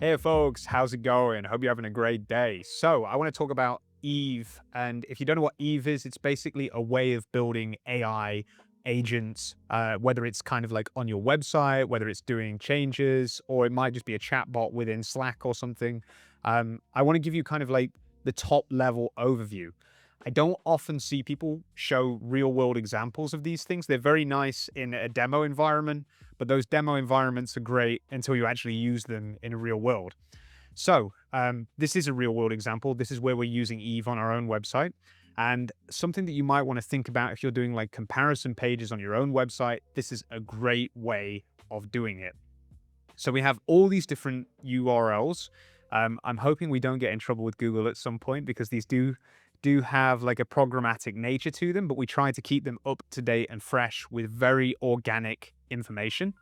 Hey folks, how's it going? Hope you're having a great day. So, I want to talk about Eve. And if you don't know what Eve is, it's basically a way of building AI agents, whether it's kind of like on your website, whether it's doing changes, or it might just be a chatbot within Slack or something. I want to give you kind of like the top level overview. I don't often see people show real world examples of these things. They're very nice in a demo environment, but those demo environments are great until you actually use them in a real world. So, this is a real world example. This is where we're using Eve on our own website. And something that you might want to think about if you're doing like comparison pages on your own website, this is a great way of doing it. So, we have all these different URLs. I'm hoping we don't get in trouble with Google at some point because these do have like a programmatic nature to them, but we try to keep them up to date and fresh with very organic information.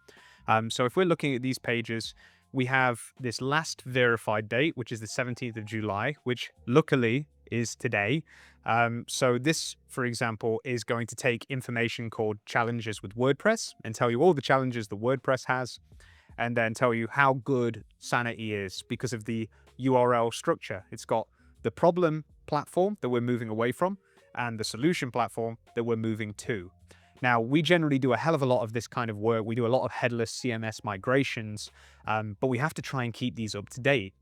So if we're looking at these pages, we have this last verified date, which is the 17th of July, which luckily is today. So this, for example, is going to take information called challenges with WordPress and tell you all the challenges the WordPress has, and then tell you how good Sanity is because of the URL structure. It's got the problem platform that we're moving away from and the solution platform that we're moving to. Now, we generally do a hell of a lot of this kind of work. We do a lot of headless CMS migrations, but we have to try and keep these up to date.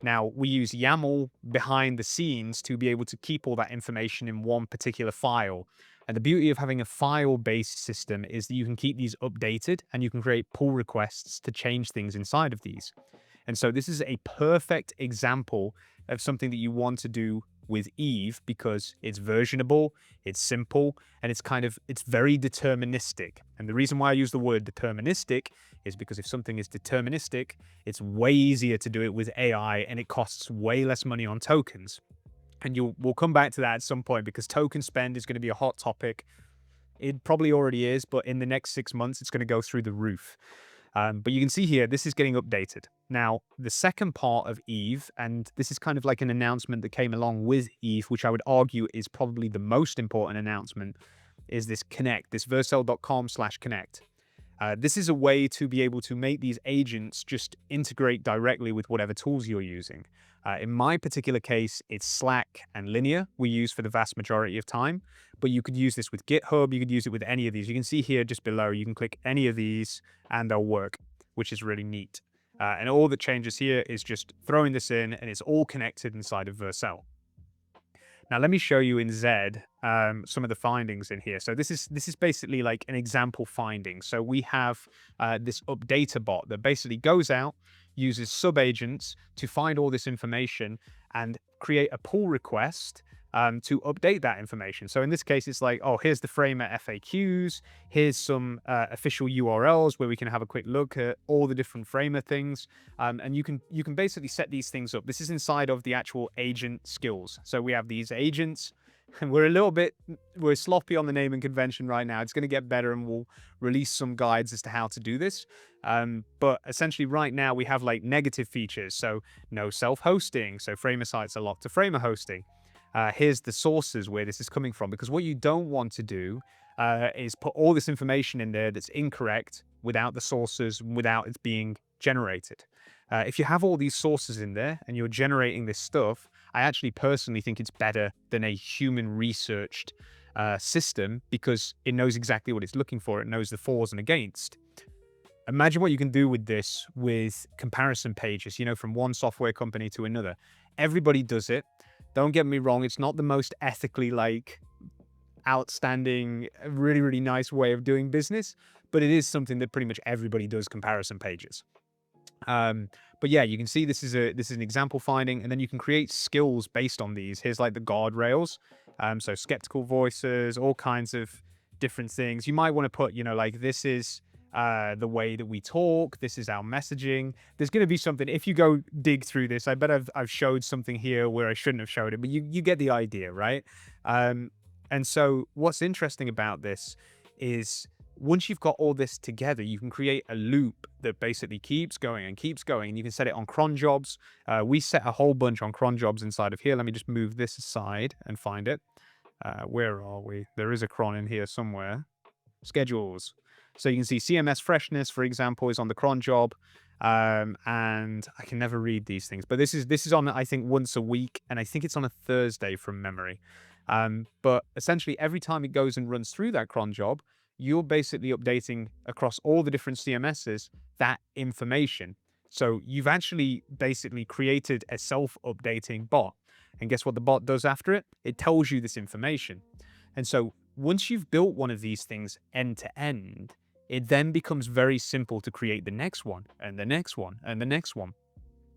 Now, we use YAML behind the scenes to be able to keep all that information in one particular file. And the beauty of having a file-based system is that you can keep these updated and you can create pull requests to change things inside of these. And so this is a perfect example of something that you want to do with Eve because it's versionable, it's simple, and it's very deterministic. And the reason why I use the word deterministic is because if something is deterministic, it's way easier to do it with AI and it costs way less money on tokens. And we'll come back to that at some point because token spend is going to be a hot topic. It probably already is, but in the next 6 months, it's going to go through the roof. But you can see here, this is getting updated. Now, the second part of Eve, and this is kind of like an announcement that came along with Eve, which I would argue is probably the most important announcement, is this Connect, this vercel.com/connect. This is a way to be able to make these agents just integrate directly with whatever tools you're using. In my particular case, it's Slack and Linear we use for the vast majority of time, but you could use this with GitHub. You could use it with any of these. You can see here just below, you can click any of these and they'll work, which is really neat. And all that changes here is just throwing this in and it's all connected inside of Vercel. Now, let me show you in Z some of the findings in here. So this is basically like an example finding. So we have this updater bot that basically goes out, uses subagents to find all this information and create a pull request to update that information. So in this case, it's like, oh, here's the Framer FAQs. Here's some official URLs where we can have a quick look at all the different Framer things. And you can basically set these things up. This is inside of the actual agent skills. So we have these agents. And we're sloppy on the naming convention right now. It's going to get better and we'll release some guides as to how to do this. But essentially right now we have like negative features. So no self-hosting. So Framer sites are locked to Framer hosting. Here's the sources where this is coming from, because what you don't want to do is put all this information in there that's incorrect without the sources, without it being generated. If you have all these sources in there and you're generating this stuff, I actually personally think it's better than a human researched system because it knows exactly what it's looking for. It knows the fors and against. Imagine what you can do with this with comparison pages, from one software company to another. Everybody does it. Don't get me wrong, it's not the most ethically outstanding, really, really nice way of doing business, but it is something that pretty much everybody does comparison pages. But yeah, you can see this is an example finding, and then you can create skills based on these. Here's like the guardrails. So skeptical voices, all kinds of different things. You might want to put, like this is the way that we talk. This is our messaging. There's going to be something. If you go dig through this, I bet I've showed something here where I shouldn't have showed it, but you get the idea, right? And so what's interesting about this is once you've got all this together, you can create a loop that basically keeps going and keeps going. And you can set it on cron jobs. We set a whole bunch on cron jobs inside of here. Let me just move this aside and find it. Where are we? There is a cron in here somewhere. Schedules. So you can see CMS freshness, for example, is on the cron job. And I can never read these things. But this is on, I think, once a week, and I think it's on a Thursday from memory. But essentially, every time it goes and runs through that cron job, you're basically updating across all the different CMSs that information. So you've actually basically created a self-updating bot. And guess what the bot does after it? It tells you this information. And so once you've built one of these things end to end, it then becomes very simple to create the next one and the next one and the next one.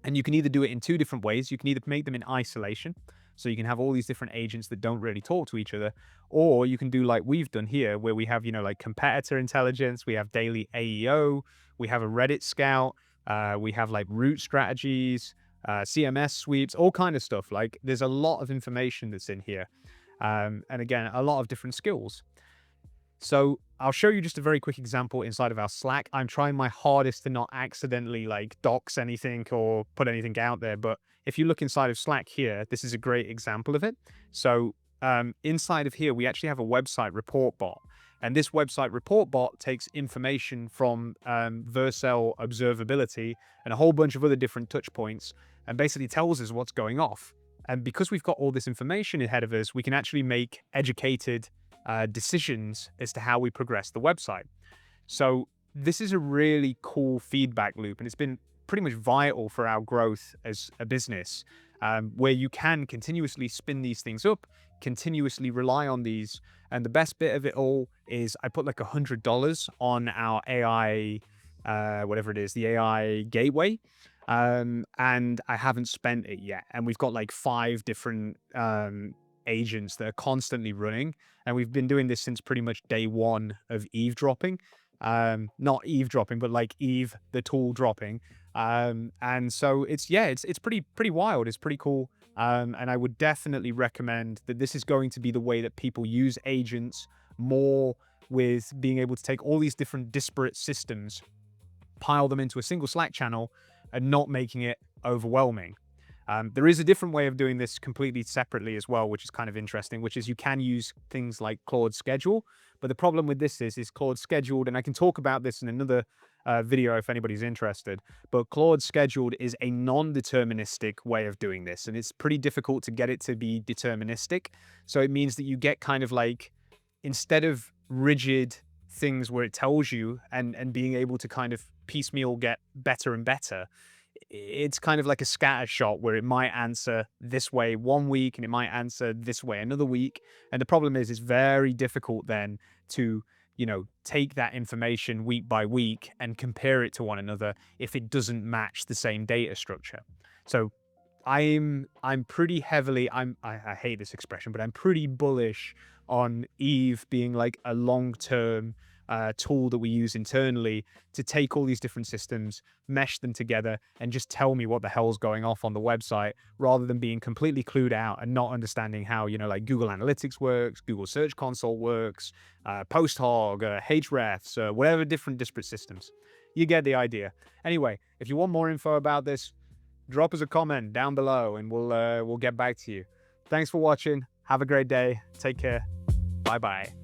And you can either do it in two different ways. You can either make them in isolation, so you can have all these different agents that don't really talk to each other, or you can do like we've done here, where we have, like competitor intelligence, we have daily AEO, we have a Reddit scout, we have like route strategies, CMS sweeps, all kind of stuff. Like there's a lot of information that's in here. And again, a lot of different skills. So I'll show you just a very quick example inside of our Slack. I'm trying my hardest to not accidentally like dox anything or put anything out there. But if you look inside of Slack here, this is a great example of it. So inside of here, we actually have a website report bot. And this website report bot takes information from Vercel observability and a whole bunch of other different touch points and basically tells us what's going off. And because we've got all this information ahead of us, we can actually make educated decisions as to how we progress the website. So this is a really cool feedback loop, and it's been pretty much vital for our growth as a business, where you can continuously spin these things up, continuously rely on these. And the best bit of it all is I put like $100 on our AI, whatever it is, the AI gateway. And I haven't spent it yet. And we've got like 5 different agents that are constantly running. And we've been doing this since pretty much day one of eavesdropping. Not eavesdropping, but like Eve, the tool dropping. And so it's pretty wild. It's pretty cool. And I would definitely recommend that this is going to be the way that people use agents more, with being able to take all these different disparate systems, pile them into a single Slack channel, and not making it overwhelming. There is a different way of doing this completely separately as well, which is kind of interesting, which is you can use things like Claude Schedule. But the problem with this is Claude Scheduled, and I can talk about this in another video if anybody's interested, but Claude Scheduled is a non-deterministic way of doing this, and it's pretty difficult to get it to be deterministic. So it means that you get kind of like, instead of rigid things where it tells you and being able to kind of piecemeal get better and better, it's kind of like a scatter shot where it might answer this way one week and it might answer this way another week. And the problem is it's very difficult then to, take that information week by week and compare it to one another if it doesn't match the same data structure. So I'm pretty heavily, I hate this expression, but I'm pretty bullish on Eve being like a long-term tool that we use internally to take all these different systems, mesh them together, and just tell me what the hell's going off on the website, rather than being completely clued out and not understanding how, like Google Analytics works, Google Search Console works, PostHog, Hrefs, whatever different disparate systems. You get the idea. Anyway, if you want more info about this, drop us a comment down below and we'll get back to you. Thanks for watching. Have a great day. Take care. Bye-bye.